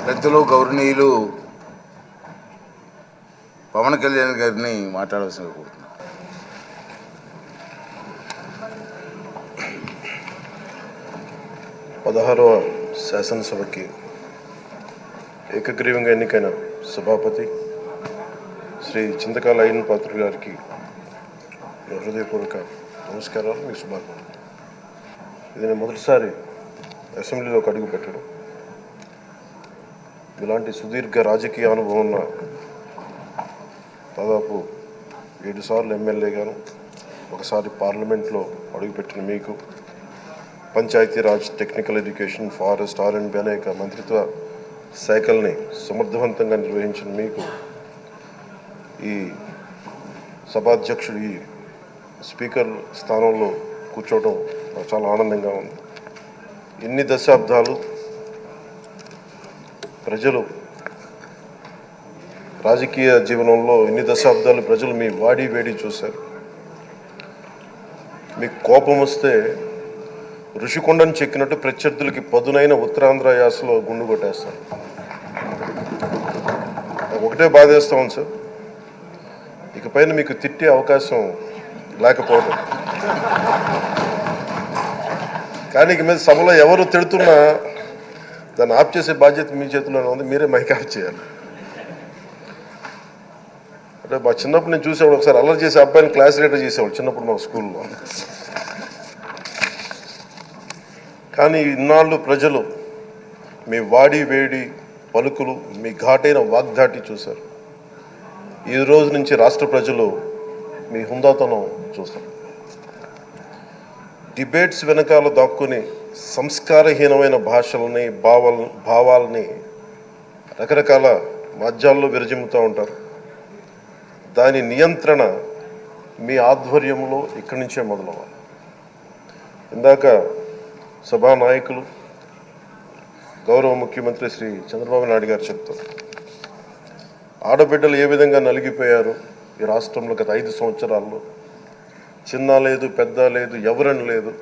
పెద్దలు గౌరవనీయులు పవన్ కళ్యాణ్ గారిని మాట్లాడవలసిందిగా కోరుతున్నాను. పదహారవ శాసనసభకి ఏకగ్రీవంగా ఎన్నికైన సభాపతి శ్రీ చింతకాల అయ్యన్ పాత్రుడు గారికి హృదయపూర్వక నమస్కారాలు, మీకు శుభాకాంక్షలు. ఇది నేను మొదటిసారి అసెంబ్లీలోకి అడుగు పెట్టడం. ఇలాంటి సుదీర్ఘ రాజకీయ అనుభవం ఉన్న దాదాపు 7 సార్లు ఎమ్మెల్యేగాను, ఒకసారి పార్లమెంట్లో అడుగుపెట్టిన మీకు, Panchayati Raj, technical education, forest, R&B అనేక మంత్రిత్వ శాఖల్ని సమర్థవంతంగా నిర్వహించిన మీకు ఈ సభాధ్యక్షుడు, ఈ స్పీకర్ స్థానంలో కూర్చోవడం నాకు చాలా ఆనందంగా ఉంది. ఇన్ని దశాబ్దాలు ప్రజలు రాజకీయ జీవనంలో ప్రజలు మీ వాడి వేడి చూశారు. మీకు కోపం వస్తే ఋషికొండను చెక్కినట్టు ప్రత్యర్థులకి పదునైన ఉత్తరాంధ్ర యాసలో గుండు కొట్టేస్తారు. ఒకటే బాధేస్తాం సార్, ఇకపైన మీకు తిట్టే అవకాశం లేకపోవడం. కానీ ఇక మీద సభలో ఎవరు తిడుతున్నా దాన్ని ఆఫ్ చేసే బాధ్యత మీ చేతిలోనే ఉంది. మీరే మైక్ ఆఫ్ చేయాలి. అంటే మా చిన్నప్పుడు నేను చూసేవాడు, ఒకసారి అల్లరి చేసే అబ్బాయిని క్లాస్ లీడర్ చేసేవాడు చిన్నప్పుడు మా స్కూల్లో. కానీ ఇన్నాళ్ళు ప్రజలు మీ వాడి వేడి పలుకులు, మీ ఘాటైన వాగ్దాటి చూశారు. ఈ రోజు నుంచి రాష్ట్ర ప్రజలు మీ హుందాతనం చూస్తారు. డిబేట్స్ వెనకాల దాక్కుని సంస్కారహీనమైన భాషలని, భావాలని రకరకాల మాధ్యాల్లో విరజిమ్ముతూ ఉంటారు. దాని నియంత్రణ మీ ఆధ్వర్యంలో ఇక్కడి నుంచే మొదలవ్వాలి. ఇందాక సభానాయకులు, గౌరవ ముఖ్యమంత్రి శ్రీ చంద్రబాబు నాయుడు గారు చెప్తారు, ఆడబిడ్డలు ఏ విధంగా నలిగిపోయారు ఈ రాష్ట్రంలో గత 5 సంవత్సరాల్లో. చిన్న లేదు, పెద్ద లేదు, ఎవరని లేదు.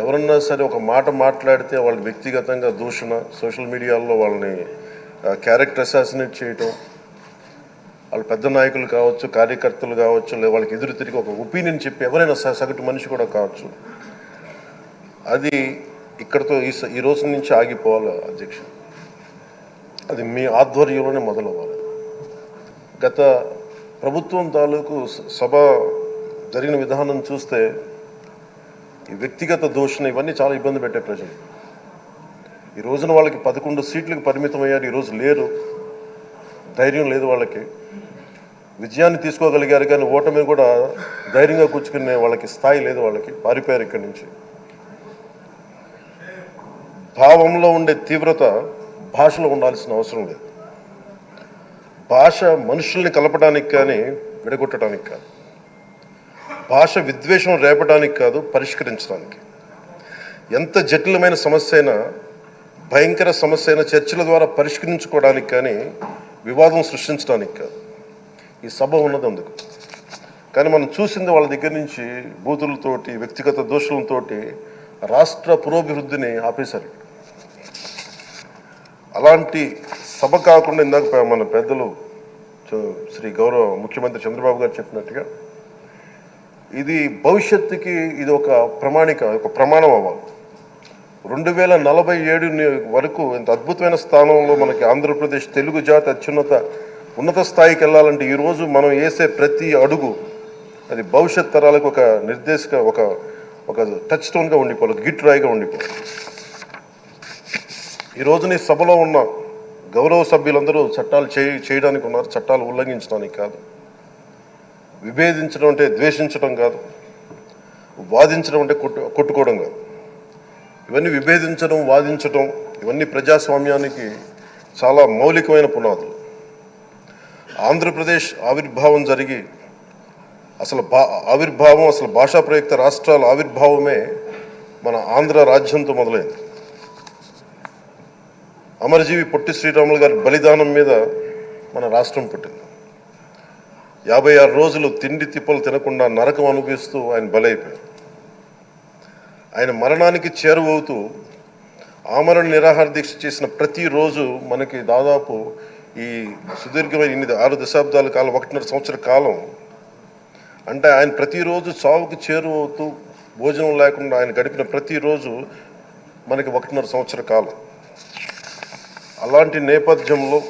ఎవరన్నా సరే ఒక మాట మాట్లాడితే వాళ్ళని వ్యక్తిగతంగా దూషణ, సోషల్ మీడియాలో వాళ్ళని క్యారెక్టర్ అసాసినేట్ చేయటం, వాళ్ళు పెద్ద నాయకులు కావచ్చు, కార్యకర్తలు కావచ్చు, లేదా వాళ్ళకి ఎదురు తిరిగి ఒక ఒపీనియన్ చెప్పి ఎవరైనా సగటు మనిషి కూడా కావచ్చు, అది ఇక్కడతో ఈ రోజు నుంచి ఆగిపోవాలి అధ్యక్ష. అది మీ ఆధ్వర్యంలోనే మొదలవ్వాలి. గత ప్రభుత్వం తాలూకు సభ జరిగిన విధానం చూస్తే ఈ వ్యక్తిగత దూషణ ఇవన్నీ చాలా ఇబ్బంది పెట్టే ప్రజలు. ఈ రోజున వాళ్ళకి 11 సీట్లకు పరిమితం అయ్యారు, ఈరోజు లేరు, ధైర్యం లేదు వాళ్ళకి. విజయాన్ని తీసుకోగలిగారు కానీ ఓటమిని కూడా ధైర్యంగా కూర్చుకునే వాళ్ళకి స్థాయి లేదు, వాళ్ళకి పారిపోయారు ఇక్కడి నుంచి. భావంలో ఉండే తీవ్రత భాషలో ఉండాల్సిన అవసరం లేదు. భాష మనుషుల్ని కలపడానికి కానీ విడగొట్టడానికి కాదు. భాష విద్వేషం రేపడానికి కాదు, పరిష్కరించడానికి. ఎంత జటిలమైన సమస్య అయినా, భయంకర సమస్య అయినా చర్చల ద్వారా పరిష్కరించుకోవడానికి కానీ వివాదం సృష్టించడానికి కాదు. ఈ సభ ఉన్నది అందుకు. కానీ మనం చూసింది వాళ్ళ దగ్గర నుంచి బూతులతోటి, వ్యక్తిగత దోషులతోటి రాష్ట్ర పురోభివృద్ధిని ఆపేశారు. అలాంటి సభ కాకుండా ఇందాక మన పెద్దలు శ్రీ గౌరవ ముఖ్యమంత్రి చంద్రబాబు గారు చెప్పినట్టుగా ఇది భవిష్యత్తుకి ఇది ఒక ప్రమాణం అవ్వాలి. 2047 వరకు ఇంత అద్భుతమైన స్థానంలో మనకి ఆంధ్రప్రదేశ్ తెలుగు జాతి ఉన్నత స్థాయికి వెళ్ళాలంటే ఈరోజు మనం వేసే ప్రతి అడుగు అది భవిష్యత్ తరాలకు ఒక నిర్దేశక ఒక టచ్ స్టోన్గా ఉండిపోవాలి, ఒక గిట్ రాయిగా ఉండిపోవాలి. ఈ రోజున ఈ సభలో ఉన్న గౌరవ సభ్యులందరూ చట్టాలు చేయడానికి ఉన్నారు, చట్టాలు ఉల్లంఘించడానికి కాదు. విభేదించడం అంటే ద్వేషించడం కాదు, వాదించడం అంటే కొట్టుకోవడం కాదు. ఇవన్నీ విభేదించడం, వాదించడం ఇవన్నీ ప్రజాస్వామ్యానికి చాలా మౌలికమైన పునాదులు. ఆంధ్రప్రదేశ్ ఆవిర్భావం జరిగి అసలు భాషా ప్రయుక్త రాష్ట్రాల ఆవిర్భావమే మన ఆంధ్ర రాజ్యంతో మొదలైంది. అమరజీవి పొట్టి శ్రీరాములు గారి బలిదానం మీద మన రాష్ట్రం పుట్టింది. 56 రోజులు తిండి తిప్పలు తినకుండా నరకం అనుభవిస్తూ ఆయన బలైపోయారు. ఆయన మరణానికి చేరువవుతూ ఆమరణ నిరాహార దీక్ష చేసిన ప్రతిరోజు మనకి దాదాపు ఈ సుదీర్ఘమైన 6 దశాబ్దాల కాలం 1.5 సంవత్సర కాలం అంటే ఆయన ప్రతిరోజు చావుకు చేరువవుతూ భోజనం లేకుండా ఆయన గడిపిన ప్రతిరోజు మనకి 1.5 సంవత్సర కాలం. అలాంటి నేపథ్యంలో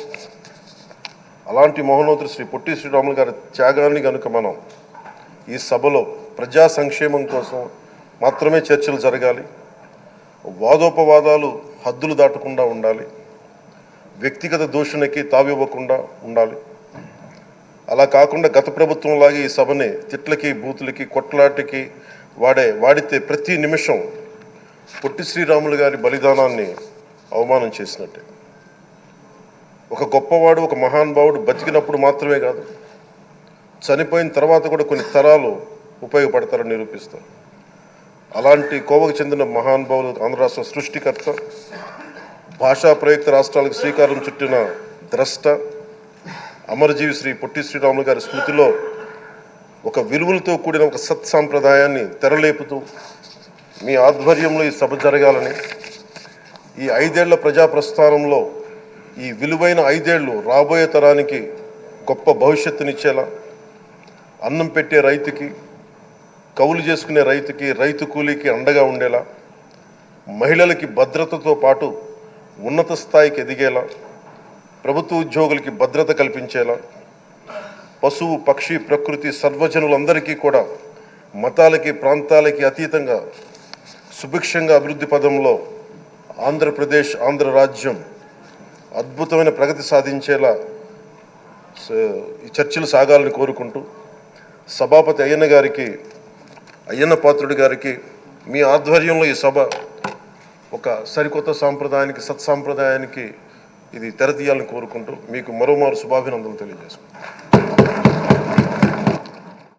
అలాంటి మహోన్నతుడు శ్రీ పొట్టి శ్రీరాములు గారి త్యాగాన్ని కనుక మనం ఈ సభలో ప్రజా సంక్షేమం కోసం మాత్రమే చర్చలు జరగాలి, వాదోపవాదాలు హద్దులు దాటకుండా ఉండాలి, వ్యక్తిగత దూషణకి తావివ్వకుండా ఉండాలి. అలా కాకుండా గత ప్రభుత్వం లాగే ఈ సభని తిట్లకి బూతులకి కొట్లాటకి వాడితే ప్రతి నిమిషం పొట్టి శ్రీరాములు గారి బలిదానాన్ని అవమానం చేసినట్టే. ఒక గొప్పవాడు ఒక మహానుభావుడు బతికినప్పుడు మాత్రమే కాదు, చనిపోయిన తర్వాత కూడా కొన్ని తరాలు ఉపయోగపడతారని నిరూపిస్తారు. అలాంటి కోవకు చెందిన మహానుభావులు ఆంధ్ర రాష్ట్ర సృష్టికర్త, భాషా ప్రయుక్త రాష్ట్రాలకు శ్రీకారం చుట్టిన ద్రష్ట, అమరజీవి శ్రీ పొట్టి శ్రీరాములు గారి స్మృతిలో ఒక విలువలతో కూడిన ఒక సత్సాంప్రదాయాన్ని తెరలేపుతూ మీ ఆధ్వర్యంలో ఈ సభ జరగాలని, ఈ 5 ఏళ్ల ప్రజాప్రస్థానంలో ఈ విలువైన 5 ఏళ్ళు రాబోయే తరానికి గొప్ప భవిష్యత్తునిచ్చేలా, అన్నం పెట్టే రైతుకి, కౌలు చేసుకునే రైతుకి, రైతు కూలీకి అండగా ఉండేలా, మహిళలకి భద్రతతో పాటు ఉన్నత స్థాయికి ఎదిగేలా, ప్రభుత్వ ఉద్యోగులకి భద్రత కల్పించేలా, పశువు పక్షి ప్రకృతి సర్వజనులందరికీ కూడా మతాలకి ప్రాంతాలకి అతీతంగా సుభిక్షంగా అభివృద్ధి పదంలో ఆంధ్రప్రదేశ్ ఆంధ్ర రాజ్యం అద్భుతమైన ప్రగతి సాధించేలా ఈ చర్చలు సాగాలని కోరుకుంటూ, సభాపతి అయ్యన్న పాత్రుడి గారికి మీ ఆధ్వర్యంలో ఈ సభ ఒక సరికొత్త సాంప్రదాయానికి సత్సాంప్రదాయానికి ఇది తెరతీయాలని కోరుకుంటూ మీకు మరోమారు శుభాభినందనలు తెలియజేసుకుంటాను.